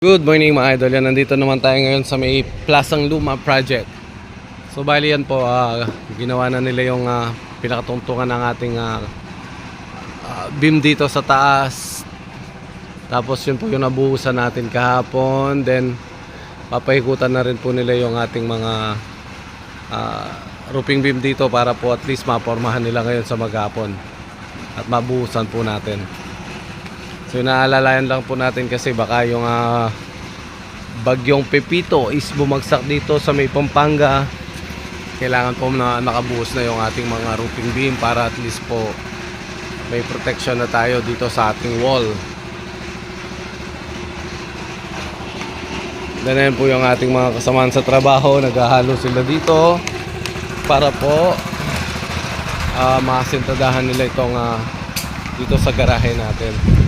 Good morning mga idol. Yan, nandito naman tayo ngayon sa may Plasang Luma Project. So bali yan po, ginawa na nila yung pinakatungtungan ng ating beam dito sa taas. Tapos yun po yung nabuhusan natin kahapon. Then papahikutan na rin po nila yung ating mga roofing beam dito para po at least mapormahan nila ngayon sa maghapon at mabuhusan po natin. So naalalayan lang po natin kasi baka yung bagyong Pepito is bumagsak dito sa may Pampanga. Kailangan po na nakabuhos na yung ating mga roofing beam para at least po may protection na tayo dito sa ating wall. Ganyan po yung ating mga kasamahan sa trabaho. Naghahalo sila dito para po masintadahan nila itong dito sa garahe natin.